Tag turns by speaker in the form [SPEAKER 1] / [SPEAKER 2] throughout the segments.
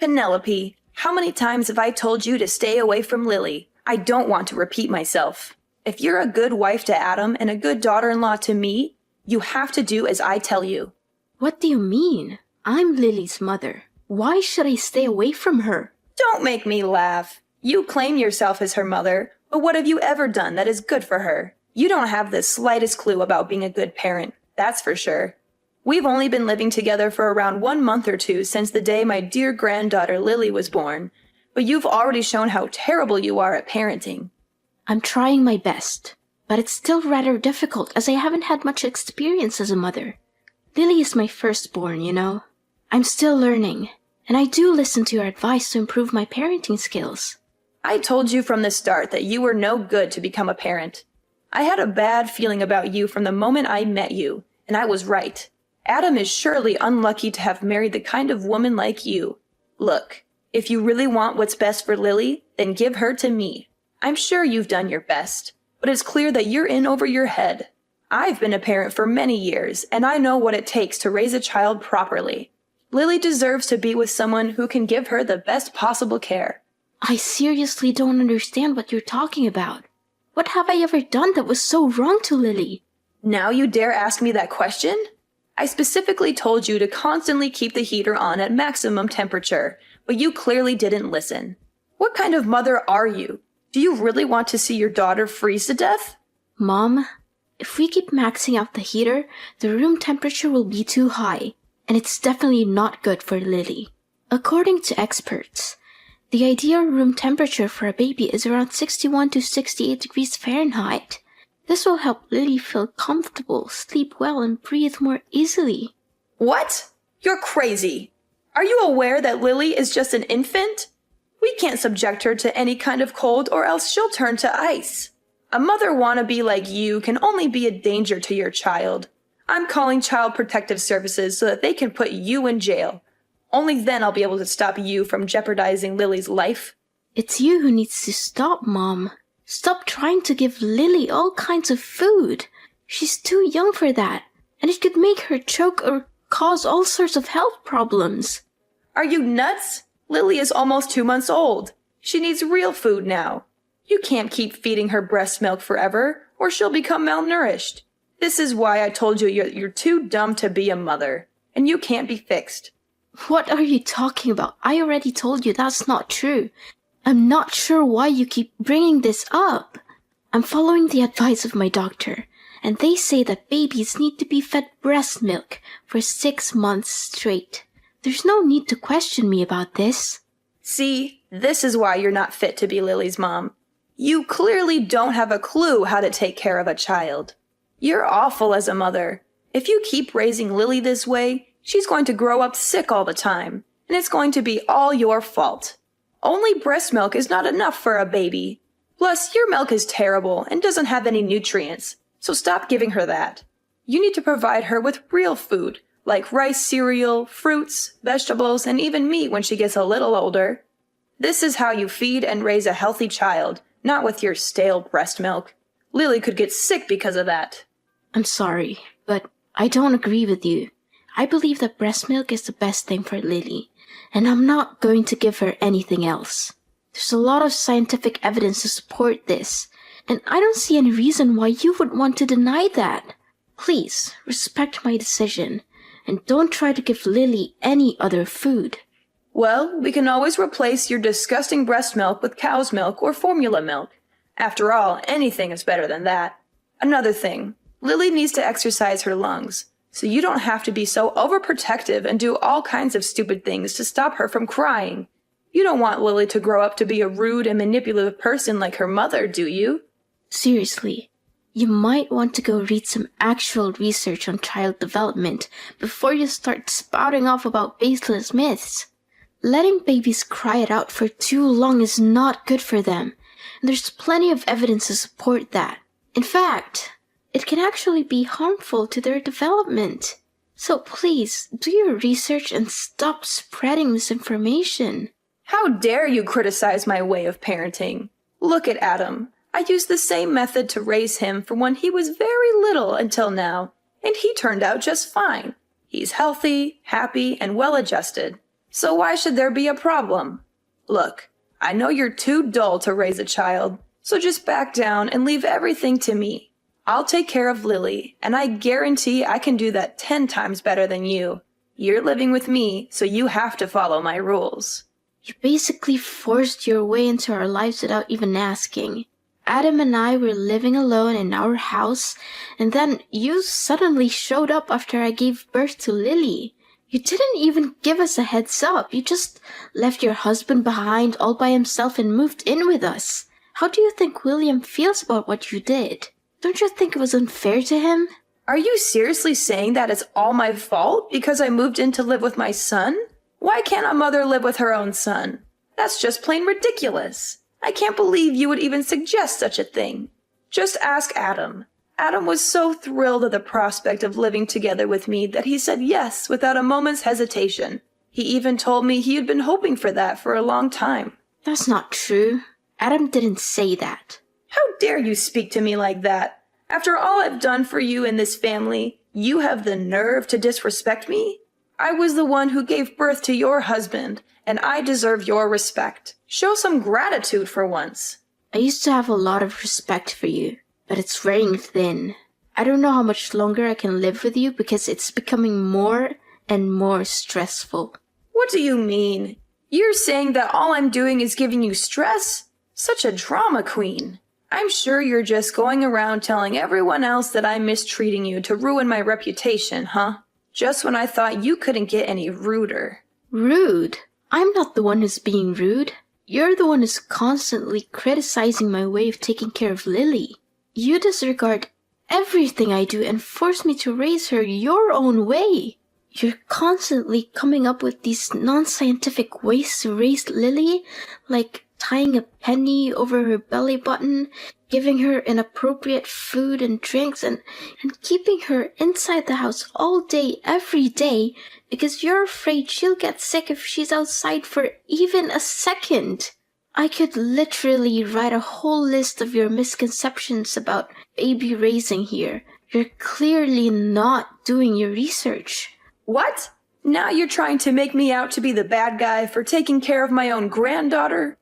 [SPEAKER 1] Penelope, how many times have I told you to stay away from Lily? I don't want to repeat myself. If you're a good wife to Adam and a good daughter-in-law to me, you have to do as I tell you.
[SPEAKER 2] What do you mean? I'm Lily's mother. Why should I stay away from her?
[SPEAKER 1] Don't make me laugh. You claim yourself as her mother, but what have you ever done that is good for her? You don't have the slightest clue about being a good parent, that's for sure. We've only been living together for around 1 month or two since the day my dear granddaughter Lily was born, but you've already shown how terrible you are at parenting.
[SPEAKER 2] I'm trying my best, but it's still rather difficult as I haven't had much experience as a mother. Lily is my firstborn, you know. I'm still learning, and I do listen to your advice to improve my parenting skills.
[SPEAKER 1] I told you from the start that you were no good to become a parent. I had a bad feeling about you from the moment I met you, and I was right. Adam is surely unlucky to have married the kind of woman like you. Look, if you really want what's best for Lily, then give her to me. I'm sure you've done your best, but it's clear that you're in over your head. I've been a parent for many years, and I know what it takes to raise a child properly. Lily deserves to be with someone who can give her the best possible care.
[SPEAKER 2] I seriously don't understand what you're talking about. What have I ever done that was so wrong to Lily?
[SPEAKER 1] Now you dare ask me that question? I specifically told you to constantly keep the heater on at maximum temperature, but you clearly didn't listen. What kind of mother are you? Do you really want to see your daughter freeze to death?
[SPEAKER 2] Mom, if we keep maxing out the heater, the room temperature will be too high, and it's definitely not good for Lily. According to experts, the ideal room temperature for a baby is around 61 to 68 degrees Fahrenheit. This will help Lily feel comfortable, sleep well, and breathe more easily.
[SPEAKER 1] What? You're crazy. Are you aware that Lily is just an infant? We can't subject her to any kind of cold or else she'll turn to ice. A mother wannabe like you can only be a danger to your child. I'm calling Child Protective Services so that they can put you in jail. Only then I'll be able to stop you from jeopardizing Lily's life.
[SPEAKER 2] It's you who needs to stop, Mom. Stop trying to give Lily all kinds of food. She's too young for that, and it could make her choke or cause all sorts of health problems.
[SPEAKER 1] Are you nuts? Lily is almost 2 months old. She needs real food now. You can't keep feeding her breast milk forever, or she'll become malnourished. This is why I told you you're too dumb to be a mother, and you can't be fixed.
[SPEAKER 2] What are you talking about? I already told you that's not true. I'm not sure why you keep bringing this up. I'm following the advice of my doctor, and they say that babies need to be fed breast milk for 6 months straight. There's no need to question me about this.
[SPEAKER 1] See, this is why you're not fit to be Lily's mom. You clearly don't have a clue how to take care of a child. You're awful as a mother. If you keep raising Lily this way, she's going to grow up sick all the time, and it's going to be all your fault. Only breast milk is not enough for a baby. Plus, your milk is terrible and doesn't have any nutrients, so stop giving her that. You need to provide her with real food, like rice cereal, fruits, vegetables, and even meat when she gets a little older. This is how you feed and raise a healthy child, not with your stale breast milk. Lily could get sick because of that.
[SPEAKER 2] I'm sorry, but I don't agree with you. I believe that breast milk is the best thing for Lily, and I'm not going to give her anything else. There's a lot of scientific evidence to support this, and I don't see any reason why you would want to deny that. Please, respect my decision, and don't try to give Lily any other food.
[SPEAKER 1] Well, we can always replace your disgusting breast milk with cow's milk or formula milk. After all, anything is better than that. Another thing, Lily needs to exercise her lungs, so you don't have to be so overprotective and do all kinds of stupid things to stop her from crying. You don't want Lily to grow up to be a rude and manipulative person like her mother, do you?
[SPEAKER 2] Seriously, you might want to go read some actual research on child development before you start spouting off about baseless myths. Letting babies cry it out for too long is not good for them, and there's plenty of evidence to support that. In fact, it can actually be harmful to their development. So please, do your research and stop spreading misinformation.
[SPEAKER 1] How dare you criticize my way of parenting? Look at Adam. I used the same method to raise him from when he was very little until now, and he turned out just fine. He's healthy, happy, and well-adjusted. So why should there be a problem? Look, I know you're too dull to raise a child, so just back down and leave everything to me. I'll take care of Lily, and I guarantee I can do that 10 times better than you. You're living with me, so you have to follow my rules.
[SPEAKER 2] You basically forced your way into our lives without even asking. Adam and I were living alone in our house, and then you suddenly showed up after I gave birth to Lily. You didn't even give us a heads up. You just left your husband behind all by himself and moved in with us. How do you think William feels about what you did? Don't you think it was unfair to him?
[SPEAKER 1] Are you seriously saying that it's all my fault because I moved in to live with my son? Why can't a mother live with her own son? That's just plain ridiculous. I can't believe you would even suggest such a thing. Just ask Adam. Adam was so thrilled at the prospect of living together with me that he said yes without a moment's hesitation. He even told me he had been hoping for that for a long time.
[SPEAKER 2] That's not true. Adam didn't say that.
[SPEAKER 1] How dare you speak to me like that? After all I've done for you in this family, you have the nerve to disrespect me? I was the one who gave birth to your husband, and I deserve your respect. Show some gratitude for once.
[SPEAKER 2] I used to have a lot of respect for you, but it's wearing thin. I don't know how much longer I can live with you because it's becoming more and more stressful.
[SPEAKER 1] What do you mean? You're saying that all I'm doing is giving you stress? Such a drama queen. I'm sure you're just going around telling everyone else that I'm mistreating you to ruin my reputation, huh? Just when I thought you couldn't get any ruder.
[SPEAKER 2] Rude? I'm not the one who's being rude. You're the one who's constantly criticizing my way of taking care of Lily. You disregard everything I do and force me to raise her your own way. You're constantly coming up with these non-scientific ways to raise Lily, like tying a penny over her belly button, giving her inappropriate food and drinks, and keeping her inside the house all day, every day, because you're afraid she'll get sick if she's outside for even a second. I could literally write a whole list of your misconceptions about baby raising here. You're clearly not doing your research.
[SPEAKER 1] What? Now you're trying to make me out to be the bad guy for taking care of my own granddaughter?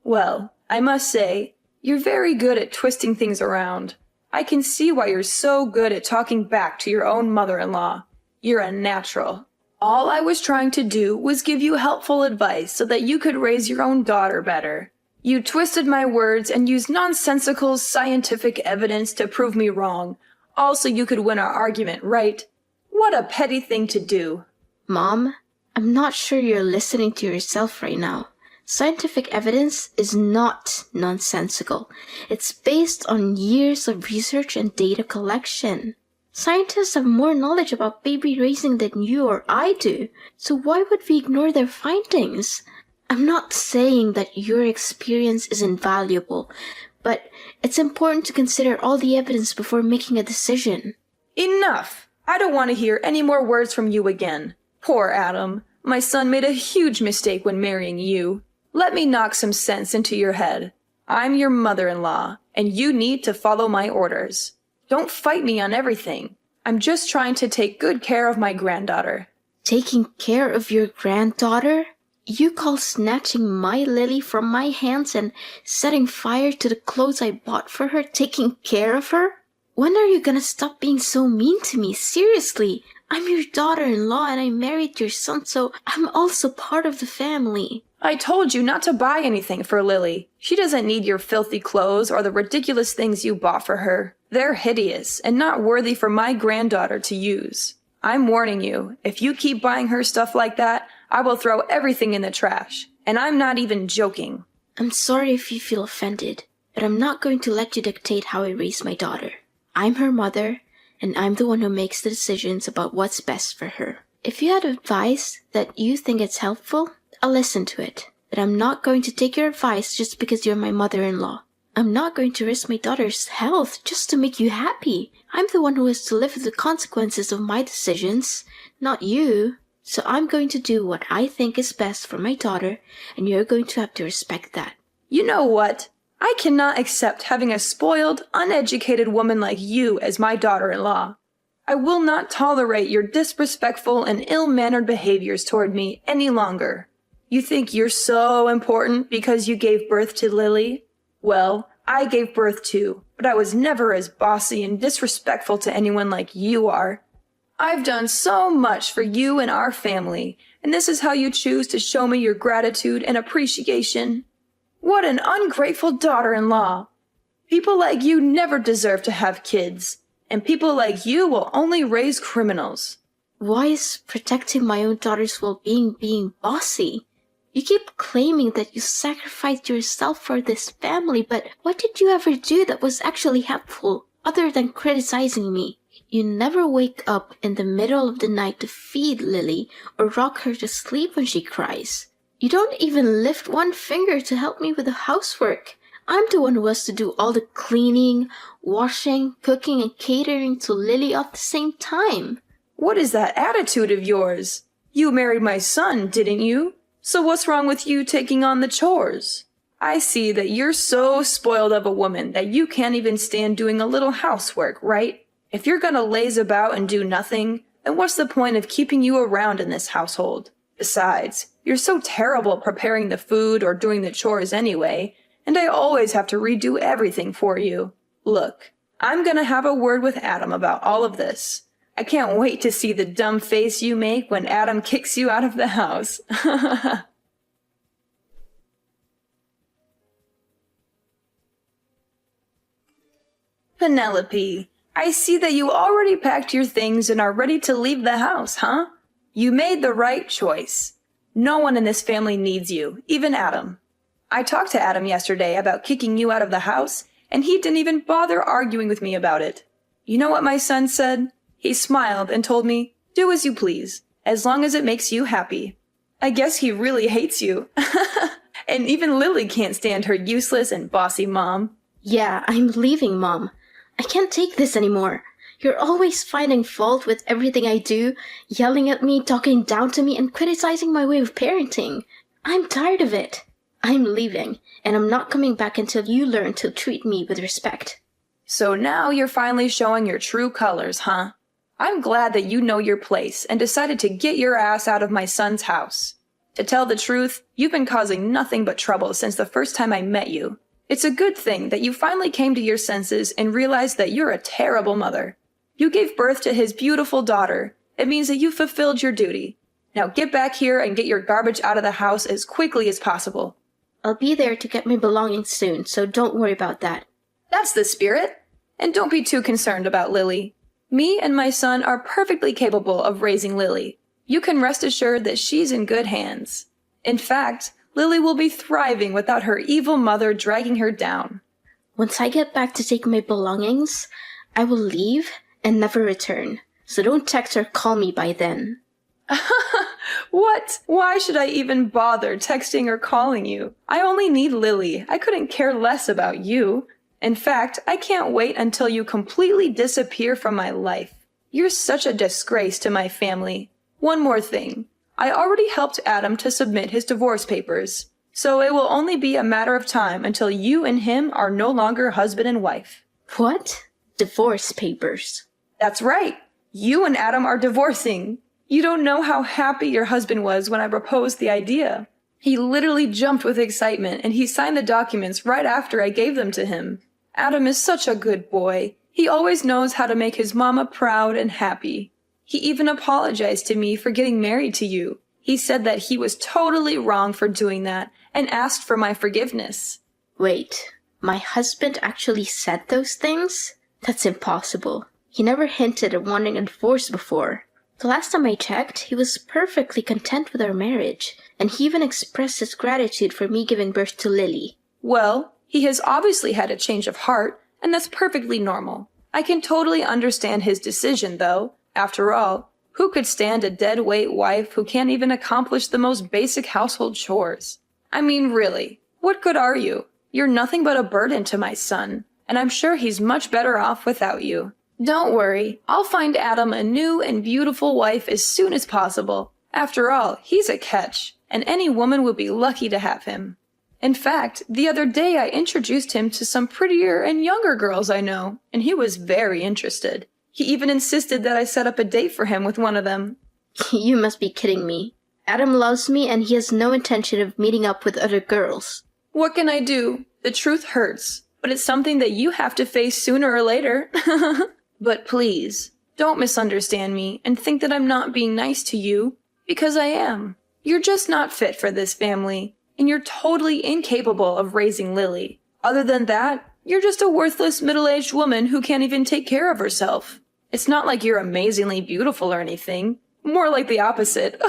[SPEAKER 1] Well, I must say, you're very good at twisting things around. I can see why you're so good at talking back to your own mother-in-law. You're a natural. All I was trying to do was give you helpful advice so that you could raise your own daughter better. You twisted my words and used nonsensical scientific evidence to prove me wrong, all so you could win our argument, right? What a petty thing to do.
[SPEAKER 2] Mom, I'm not sure you're listening to yourself right now. Scientific evidence is not nonsensical. It's based on years of research and data collection. Scientists have more knowledge about baby raising than you or I do, so why would we ignore their findings? I'm not saying that your experience is invaluable, but it's important to consider all the evidence before making a decision.
[SPEAKER 1] Enough! I don't want to hear any more words from you again. Poor Adam. My son made a huge mistake when marrying you. Let me knock some sense into your head. I'm your mother-in-law, and you need to follow my orders. Don't fight me on everything. I'm just trying to take good care of my granddaughter.
[SPEAKER 2] Taking care of your granddaughter? You call snatching my Lily from my hands and setting fire to the clothes I bought for her taking care of her? When are you gonna stop being so mean to me? Seriously, I'm your daughter-in-law and I married your son, so I'm also part of the family.
[SPEAKER 1] I told you not to buy anything for Lily. She doesn't need your filthy clothes or the ridiculous things you bought for her. They're hideous and not worthy for my granddaughter to use. I'm warning you, if you keep buying her stuff like that, I will throw everything in the trash. And I'm not even joking.
[SPEAKER 2] I'm sorry if you feel offended, but I'm not going to let you dictate how I raise my daughter. I'm her mother, and I'm the one who makes the decisions about what's best for her. If you had advice that you think is helpful, I'll listen to it. But I'm not going to take your advice just because you're my mother-in-law. I'm not going to risk my daughter's health just to make you happy. I'm the one who has to live with the consequences of my decisions, not you. So I'm going to do what I think is best for my daughter, and you're going to have to respect that.
[SPEAKER 1] You know what? I cannot accept having a spoiled, uneducated woman like you as my daughter-in-law. I will not tolerate your disrespectful and ill-mannered behaviors toward me any longer. You think you're so important because you gave birth to Lily? Well, I gave birth too, but I was never as bossy and disrespectful to anyone like you are. I've done so much for you and our family, and this is how you choose to show me your gratitude and appreciation? What an ungrateful daughter-in-law! People like you never deserve to have kids, and people like you will only raise criminals.
[SPEAKER 2] Why is protecting my own daughter's well-being being bossy? You keep claiming that you sacrificed yourself for this family, but what did you ever do that was actually helpful, other than criticizing me? You never wake up in the middle of the night to feed Lily or rock her to sleep when she cries. You don't even lift one finger to help me with the housework. I'm the one who has to do all the cleaning, washing, cooking, and catering to Lily at the same time.
[SPEAKER 1] What is that attitude of yours? You married my son, didn't you? So what's wrong with you taking on the chores? I see that you're so spoiled of a woman that you can't even stand doing a little housework, right? If you're gonna laze about and do nothing, then what's the point of keeping you around in this household? Besides, you're so terrible preparing the food or doing the chores anyway, and I always have to redo everything for you. Look, I'm gonna have a word with Adam about all of this. I can't wait to see the dumb face you make when Adam kicks you out of the house. Penelope, I see that you already packed your things and are ready to leave the house, huh? You made the right choice. No one in this family needs you, even Adam. I talked to Adam yesterday about kicking you out of the house, and he didn't even bother arguing with me about it. You know what my son said? He smiled and told me, "Do as you please, as long as it makes you happy." I guess he really hates you. And even Lily can't stand her useless and bossy mom.
[SPEAKER 2] Yeah, I'm leaving, Mom. I can't take this anymore. You're always finding fault with everything I do, yelling at me, talking down to me, and criticizing my way of parenting. I'm tired of it. I'm leaving, and I'm not coming back until you learn to treat me with respect.
[SPEAKER 1] So now you're finally showing your true colors, huh? I'm glad that you know your place and decided to get your ass out of my son's house. To tell the truth, you've been causing nothing but trouble since the first time I met you. It's a good thing that you finally came to your senses and realized that you're a terrible mother. You gave birth to his beautiful daughter. It means that you fulfilled your duty. Now get back here and get your garbage out of the house as quickly as possible.
[SPEAKER 2] I'll be there to get my belongings soon, so don't worry about that.
[SPEAKER 1] That's the spirit. And don't be too concerned about Lily. Me and my son are perfectly capable of raising Lily. You can rest assured that she's in good hands. In fact, Lily will be thriving without her evil mother dragging her down.
[SPEAKER 2] Once I get back to take my belongings, I will leave and never return. So don't text or call me by then.
[SPEAKER 1] What? Why should I even bother texting or calling you? I only need Lily. I couldn't care less about you. In fact, I can't wait until you completely disappear from my life. You're such a disgrace to my family. One more thing. I already helped Adam to submit his divorce papers, so it will only be a matter of time until you and him are no longer husband and wife.
[SPEAKER 2] What? Divorce papers?
[SPEAKER 1] That's right. You and Adam are divorcing. You don't know how happy your husband was when I proposed the idea. He literally jumped with excitement, and he signed the documents right after I gave them to him. Adam is such a good boy. He always knows how to make his mama proud and happy. He even apologized to me for getting married to you. He said that he was totally wrong for doing that and asked for my forgiveness.
[SPEAKER 2] Wait, my husband actually said those things? That's impossible. He never hinted at wanting a divorce before. The last time I checked, he was perfectly content with our marriage, and he even expressed his gratitude for me giving birth to Lily.
[SPEAKER 1] Well, he has obviously had a change of heart, and that's perfectly normal. I can totally understand his decision, though. After all, who could stand a dead-weight wife who can't even accomplish the most basic household chores? I mean, really, what good are you? You're nothing but a burden to my son, and I'm sure he's much better off without you. Don't worry, I'll find Adam a new and beautiful wife as soon as possible. After all, he's a catch, and any woman would be lucky to have him. In fact, the other day I introduced him to some prettier and younger girls I know, and he was very interested. He even insisted that I set up a date for him with one of them.
[SPEAKER 2] You must be kidding me. Adam loves me and he has no intention of meeting up with other girls.
[SPEAKER 1] What can I do? The truth hurts, but it's something that you have to face sooner or later. But please, don't misunderstand me and think that I'm not being nice to you, because I am. You're just not fit for this family, and you're totally incapable of raising Lily. Other than that, you're just a worthless middle-aged woman who can't even take care of herself. It's not like you're amazingly beautiful or anything. More like the opposite.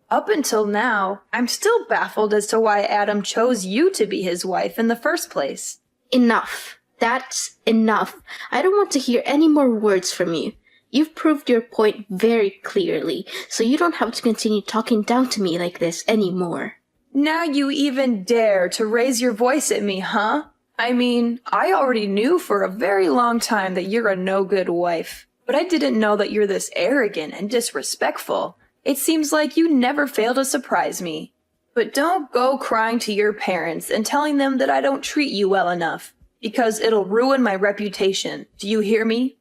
[SPEAKER 1] Up until now, I'm still baffled as to why Adam chose you to be his wife in the first place.
[SPEAKER 2] Enough. That's enough. I don't want to hear any more words from you. You've proved your point very clearly, so you don't have to continue talking down to me like this anymore.
[SPEAKER 1] Now you even dare to raise your voice at me, huh? I mean, I already knew for a very long time that you're a no-good wife, but I didn't know that you're this arrogant and disrespectful. It seems like you never fail to surprise me. But don't go crying to your parents and telling them that I don't treat you well enough, because it'll ruin my reputation. Do you hear me?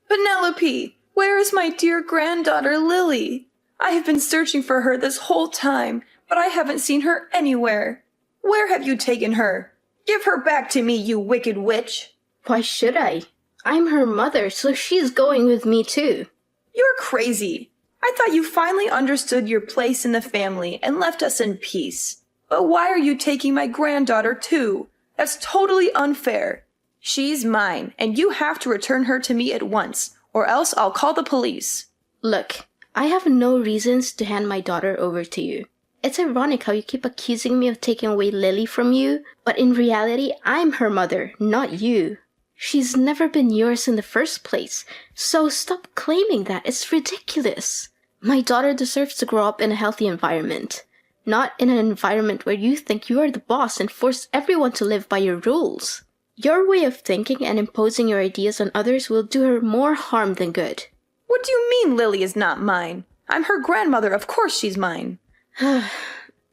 [SPEAKER 1] Penelope, where is my dear granddaughter Lily? I have been searching for her this whole time, but I haven't seen her anywhere. Where have you taken her? Give her back to me, you wicked witch.
[SPEAKER 2] Why should I? I'm her mother, so she's going with me too.
[SPEAKER 1] You're crazy. I thought you finally understood your place in the family and left us in peace. But why are you taking my granddaughter too? That's totally unfair. She's mine, and you have to return her to me at once, or else I'll call the police.
[SPEAKER 2] Look, I have no reasons to hand my daughter over to you. It's ironic how you keep accusing me of taking away Lily from you, but in reality, I'm her mother, not you. She's never been yours in the first place, so stop claiming that. It's ridiculous. My daughter deserves to grow up in a healthy environment, not in an environment where you think you are the boss and force everyone to live by your rules. Your way of thinking and imposing your ideas on others will do her more harm than good.
[SPEAKER 1] What do you mean Lily is not mine? I'm her grandmother, of course she's mine.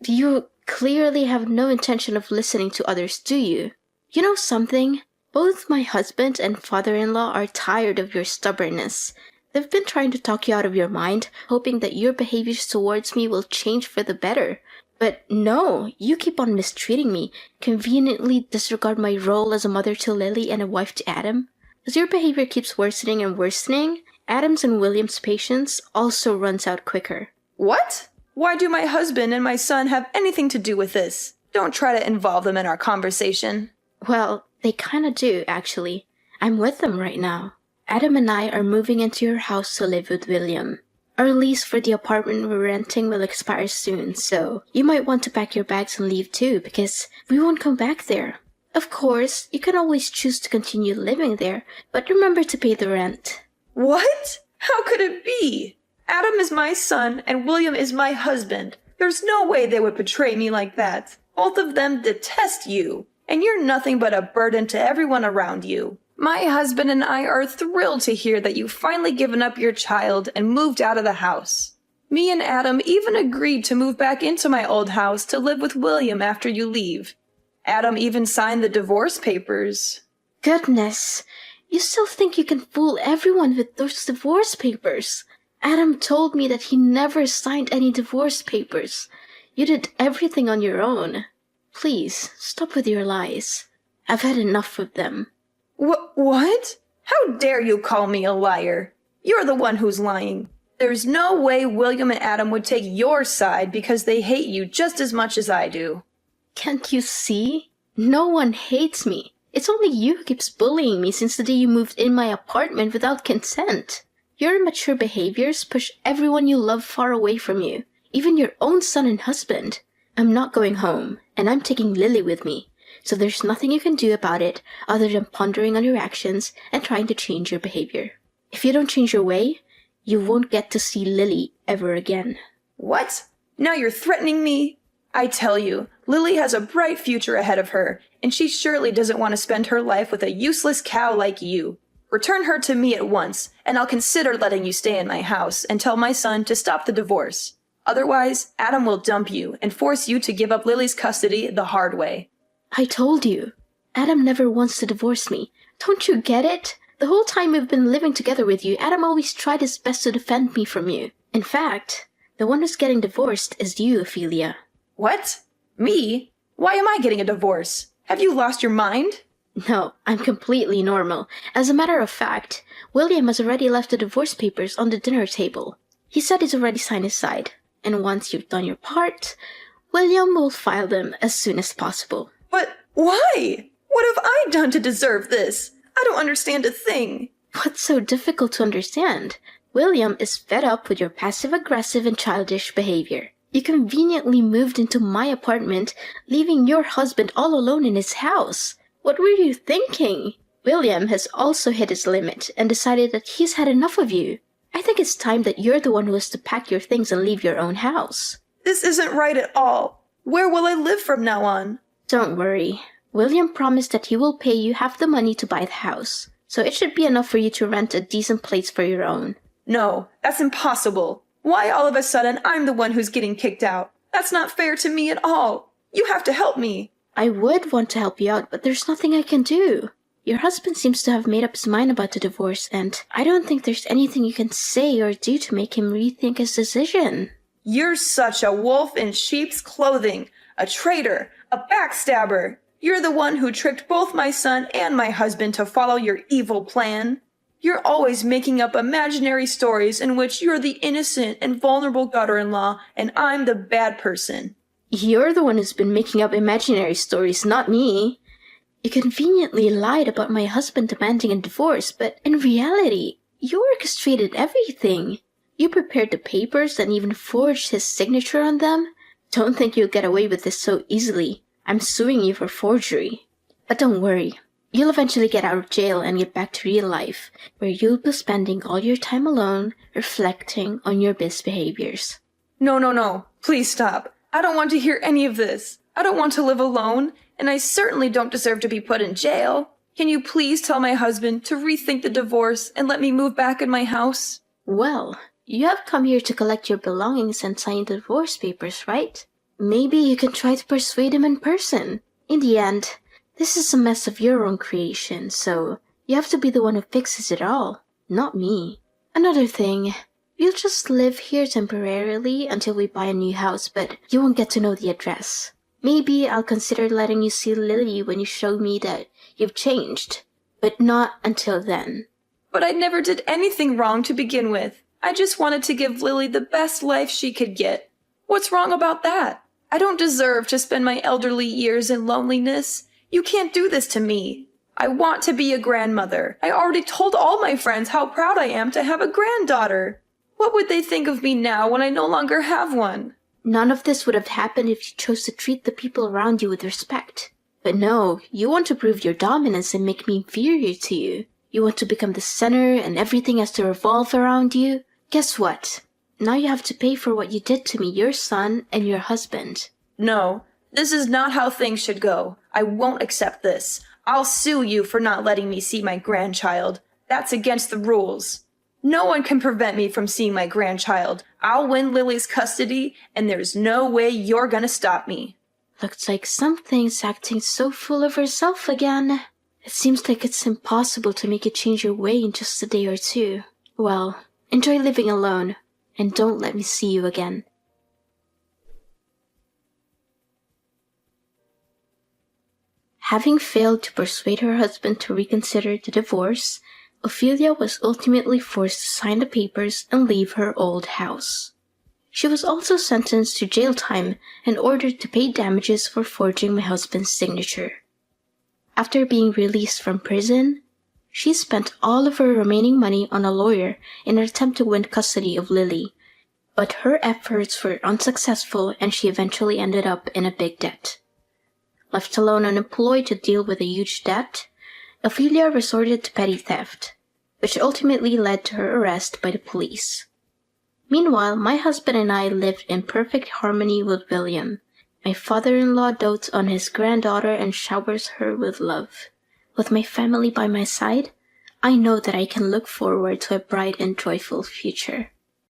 [SPEAKER 2] You clearly have no intention of listening to others, do you? You know something? Both my husband and father-in-law are tired of your stubbornness. They've been trying to talk you out of your mind, hoping that your behaviors towards me will change for the better. But no, you keep on mistreating me, conveniently disregard my role as a mother to Lily and a wife to Adam. As your behavior keeps worsening and worsening, Adam's and William's patience also runs out quicker.
[SPEAKER 1] What? Why do my husband and my son have anything to do with this? Don't try to involve them in our conversation.
[SPEAKER 2] Well, they kinda do, actually. I'm with them right now. Adam and I are moving into your house to live with William. Our lease for the apartment we're renting will expire soon, so you might want to pack your bags and leave too, because we won't come back there. Of course, you can always choose to continue living there, but remember to pay the rent.
[SPEAKER 1] What? How could it be? Adam is my son and William is my husband. There's no way they would betray me like that. Both of them detest you, and you're nothing but a burden to everyone around you. My husband and I are thrilled to hear that you've finally given up your child and moved out of the house. Me and Adam even agreed to move back into my old house to live with William after you leave. Adam even signed the divorce papers.
[SPEAKER 2] Goodness, you still think you can fool everyone with those divorce papers? Adam told me that he never signed any divorce papers. You did everything on your own. Please, stop with your lies. I've had enough of them.
[SPEAKER 1] What? How dare you call me a liar? You're the one who's lying. There's no way William and Adam would take your side because they hate you just as much as I do.
[SPEAKER 2] Can't you see? No one hates me. It's only you who keeps bullying me since the day you moved in my apartment without consent. Your immature behaviors push everyone you love far away from you, even your own son and husband. I'm not going home, and I'm taking Lily with me. So there's nothing you can do about it other than pondering on your actions and trying to change your behavior. If you don't change your way, you won't get to see Lily ever again.
[SPEAKER 1] What? Now you're threatening me? I tell you, Lily has a bright future ahead of her, and she surely doesn't want to spend her life with a useless cow like you. Return her to me at once, and I'll consider letting you stay in my house and tell my son to stop the divorce. Otherwise, Adam will dump you and force you to give up Lily's custody the hard way.
[SPEAKER 2] I told you. Adam never wants to divorce me. Don't you get it? The whole time we've been living together with you, Adam always tried his best to defend me from you. In fact, the one who's getting divorced is you, Ophelia.
[SPEAKER 1] What? Me? Why am I getting a divorce? Have you lost your mind?
[SPEAKER 2] No, I'm completely normal. As a matter of fact, William has already left the divorce papers on the dinner table. He said he's already signed his side, and once you've done your part, William will file them as soon as possible.
[SPEAKER 1] But why? What have I done to deserve this? I don't understand a thing.
[SPEAKER 2] What's so difficult to understand? William is fed up with your passive-aggressive and childish behavior. You conveniently moved into my apartment, leaving your husband all alone in his house. What were you thinking? William has also hit his limit and decided that he's had enough of you. I think it's time that you're the one who has to pack your things and leave your own house.
[SPEAKER 1] This isn't right at all. Where will I live from now on?
[SPEAKER 2] Don't worry. William promised that he will pay you half the money to buy the house, so it should be enough for you to rent a decent place for your own.
[SPEAKER 1] No, that's impossible. Why all of a sudden I'm the one who's getting kicked out? That's not fair to me at all. You have to help me.
[SPEAKER 2] I would want to help you out, but there's nothing I can do. Your husband seems to have made up his mind about the divorce, and I don't think there's anything you can say or do to make him rethink his decision.
[SPEAKER 1] You're such a wolf in sheep's clothing, a traitor, a backstabber. You're the one who tricked both my son and my husband to follow your evil plan. You're always making up imaginary stories in which you're the innocent and vulnerable daughter-in-law and I'm the bad person.
[SPEAKER 2] You're the one who's been making up imaginary stories, not me. You conveniently lied about my husband demanding a divorce, but in reality, you orchestrated everything. You prepared the papers and even forged his signature on them. Don't think you'll get away with this so easily. I'm suing you for forgery. But don't worry. You'll eventually get out of jail and get back to real life, where you'll be spending all your time alone, reflecting on your misbehaviors.
[SPEAKER 1] No. Please stop. I don't want to hear any of this. I don't want to live alone, and I certainly don't deserve to be put in jail. Can you please tell my husband to rethink the divorce and let me move back in my house?
[SPEAKER 2] Well, you have come here to collect your belongings and sign the divorce papers, right? Maybe you can try to persuade him in person. In the end, this is a mess of your own creation, so you have to be the one who fixes it all, not me. Another thing, you'll just live here temporarily until we buy a new house, but you won't get to know the address. Maybe I'll consider letting you see Lily when you show me that you've changed, but not until then.
[SPEAKER 1] But I never did anything wrong to begin with. I just wanted to give Lily the best life she could get. What's wrong about that? I don't deserve to spend my elderly years in loneliness. You can't do this to me. I want to be a grandmother. I already told all my friends how proud I am to have a granddaughter. What would they think of me now when I no longer have one?
[SPEAKER 2] None of this would have happened if you chose to treat the people around you with respect. But no, you want to prove your dominance and make me inferior to you. You want to become the center and everything has to revolve around you. Guess what? Now you have to pay for what you did to me, your son, and your husband.
[SPEAKER 1] No, this is not how things should go. I won't accept this. I'll sue you for not letting me see my grandchild. That's against the rules. No one can prevent me from seeing my grandchild. I'll win Lily's custody, and there's no way you're gonna stop me.
[SPEAKER 2] Looks like something's acting so full of herself again. It seems like it's impossible to make you change your way in just a day or two. Well, enjoy living alone, and don't let me see you again. Having failed to persuade her husband to reconsider the divorce, Ophelia was ultimately forced to sign the papers and leave her old house. She was also sentenced to jail time and ordered to pay damages for forging my husband's signature. After being released from prison, she spent all of her remaining money on a lawyer in an attempt to win custody of Lily, but her efforts were unsuccessful and she eventually ended up in a big debt. Left alone unemployed to deal with a huge debt, Ophelia resorted to petty theft, which ultimately led to her arrest by the police. Meanwhile, my husband and I lived in perfect harmony with William. My father-in-law dotes on his granddaughter and showers her with love. With my family by my side, I know that I can look forward to a bright and joyful future.